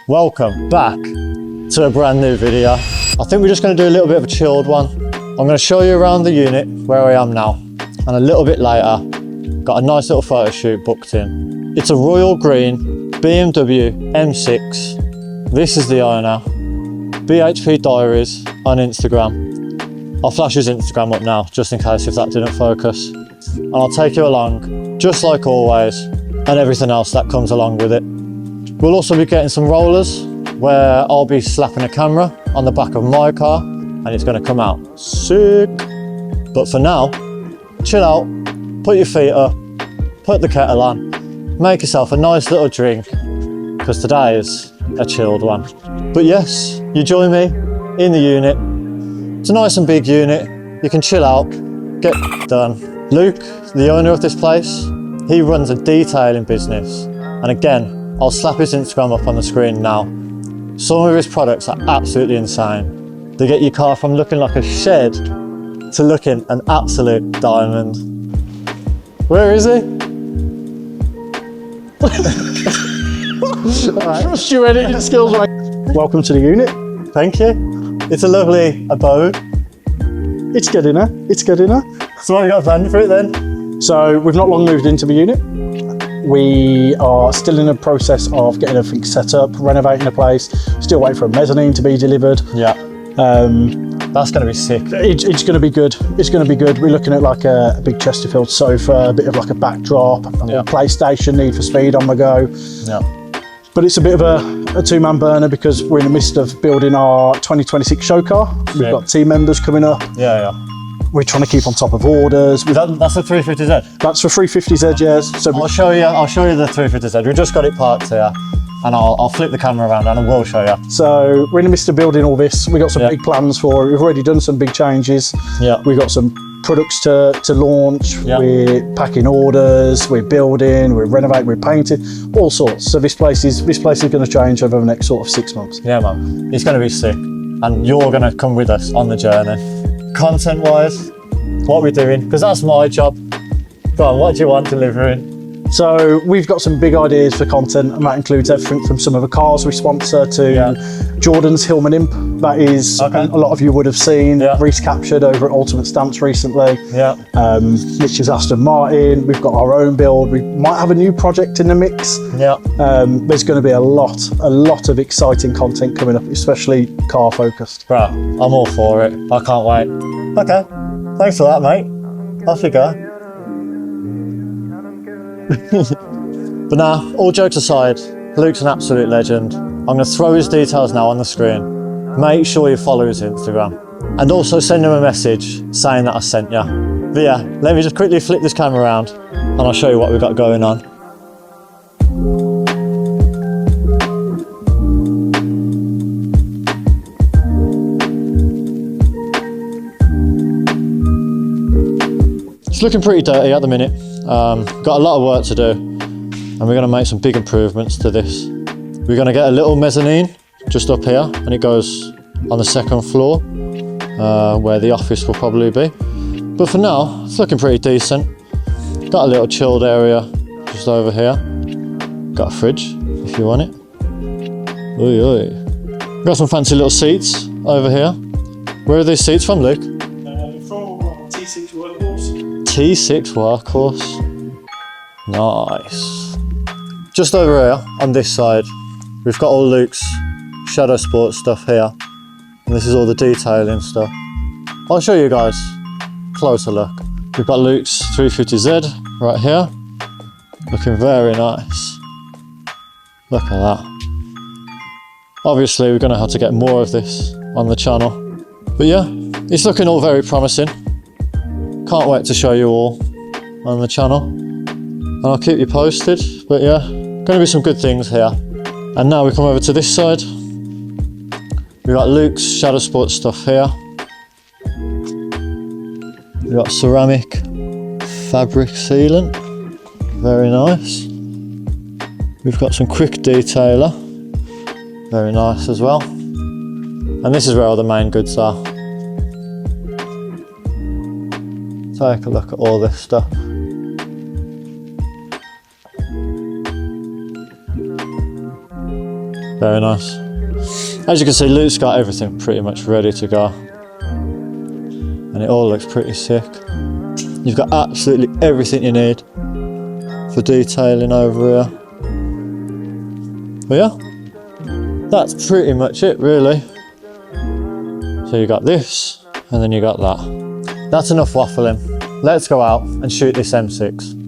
Welcome back to a brand new video. I think we're just going to do a little bit of a chilled one. I'm going to show you around the unit where I am now, and a little bit later got a nice little photo shoot booked in. It's a royal green BMW M6. This is the owner, BHP Diaries on Instagram. I'll flash his Instagram up now just in case if that didn't focus, and I'll take you along just like always, and everything else that comes along with it. We'll also be getting some rollers where I'll be slapping a camera on the back of my car and it's going to come out sick. But for now, chill out, put your feet up, put the kettle on, make yourself a nice little drink, because today is a chilled one. But yes, you join me in the unit. It's a nice and big unit. You can chill out, get done. Luke, the owner of this place, he runs a detailing business. And again, I'll slap his Instagram up on the screen now. Some of his products are absolutely insane. They get your car from looking like a shed to looking an absolute diamond. Where is he? Trust your editing skills, mate. Welcome to the unit. Thank you. It's a lovely abode. It's good enough. It's good enough. So what have you got planned for it then? So we've not long moved into the unit. We are still in the process of getting everything set up, renovating the place. Still waiting for a mezzanine to be delivered. Yeah. That's going to be sick. It's going to be good. It's going to be good. We're looking at like a big Chesterfield sofa, a bit of like a backdrop, a PlayStation, Need for Speed on the go. Yeah. But it's a bit of a two-man burner because we're in the midst of building our 2026 show car. We've got team members coming up. Yeah. We're trying to keep on top of orders. That's a 350Z? That's for 350Z, yes. So I'll show you the 350Z. We've just got it parked here, and I'll flip the camera around and I will show you. So we're in the midst of building all this. We've got some big plans for it. We've already done some big changes. Yeah. We've got some products to launch. Yeah. We're packing orders, we're building, we're renovating, we're painting, all sorts. So this place is going to change over the next sort of 6 months. Yeah, man. It's going to be sick, and you're going to come with us on the journey. Content-wise, what we're doing, because that's my job. Go on, what do you want delivering? So we've got some big ideas for content, and that includes everything from some of the cars we sponsor to Jordan's Hillman Imp. That is a lot of you would have seen. Reese captured over at Ultimate Stamps recently. Which is Aston Martin. We've got our own build. We might have a new project in the mix. There's going to be a lot of exciting content coming up, especially car focused. Bro, I'm all for it. I can't wait. Okay, thanks for that, mate. Off you go. But now, all jokes aside, Luke's an absolute legend. I'm going to throw his details now on the screen. Make sure you follow his Instagram, and also send him a message saying that I sent you. But yeah, let me just quickly flip this camera around and I'll show you what we've got going on. It's looking pretty dirty at the minute. Got a lot of work to do, and we're going to make some big improvements to this. We're going to get a little mezzanine just up here, and it goes on the second floor where the office will probably be. But for now, it's looking pretty decent. Got a little chilled area just over here. Got a fridge if you want it. Got some fancy little seats over here. Where are these seats from, Luke? From T6 Workhorse. T6 Workhorse. Nice. Just over here on this side, we've got all Luke's Shadow Sports stuff here. And this is all the detailing stuff. I'll show you guys a closer look. We've got Luke's 350Z right here. Looking very nice. Look at that. Obviously, we're going to have to get more of this on the channel. But yeah, it's looking all very promising. Can't wait to show you all on the channel. And I'll keep you posted. But yeah, going to be some good things here. And now we come over to this side. We've got Luke's Shadow Sports stuff here. We've got ceramic fabric sealant. Very nice. We've got some quick detailer. Very nice as well. And this is where all the main goods are. Take a look at all this stuff. Very nice. As you can see, Luke's got everything pretty much ready to go. And it all looks pretty sick. You've got absolutely everything you need for detailing over here. But yeah, that's pretty much it really. So you got this, and then you got that. That's enough waffling. Let's go out and shoot this M6.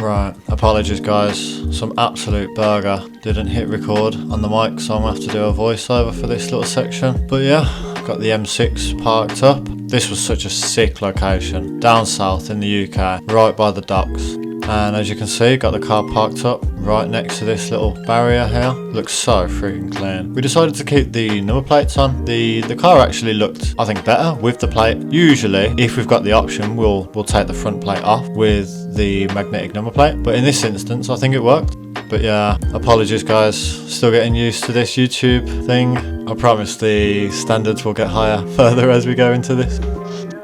Right, apologies guys, some absolute burger. Didn't hit record on the mic, so I'm gonna have to do a voiceover for this little section. But yeah, got the M6 parked up. This was such a sick location, down south in the UK, right by the docks. And as you can see, got the car parked up right next to this little barrier here. Looks so freaking clean. We decided to keep the number plates on. The car actually looked, I think, better with the plate. Usually, if we've got the option, we'll take the front plate off with the magnetic number plate. But in this instance, I think it worked. But yeah, apologies guys, still getting used to this YouTube thing. I promise the standards will get higher further as we go into this.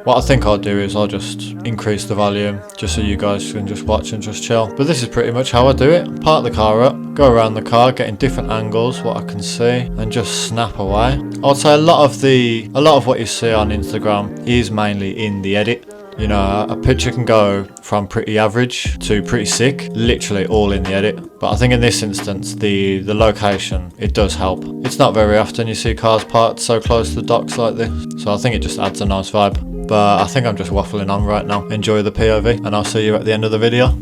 What I think I'll do is I'll just increase the volume just so you guys can just watch and just chill. But this is pretty much how I do it. Park the car up, go around the car, getting different angles, what I can see, and just snap away. I'd say a lot of what you see on Instagram is mainly in the edit. You know, a picture can go from pretty average to pretty sick, literally all in the edit. But I think in this instance, the location, it does help. It's not very often you see cars parked so close to the docks like this. So I think it just adds a nice vibe. But I think I'm just waffling on right now. Enjoy the POV, and I'll see you at the end of the video.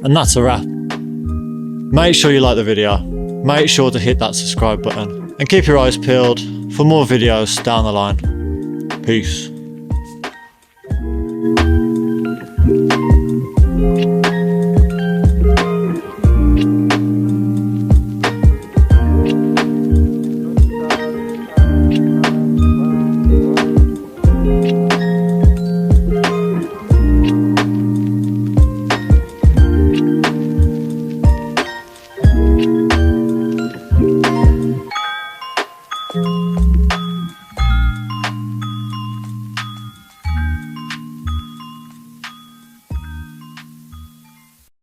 And that's a wrap. Make sure you like the video, make sure to hit that subscribe button, and keep your eyes peeled for more videos down the line. Peace.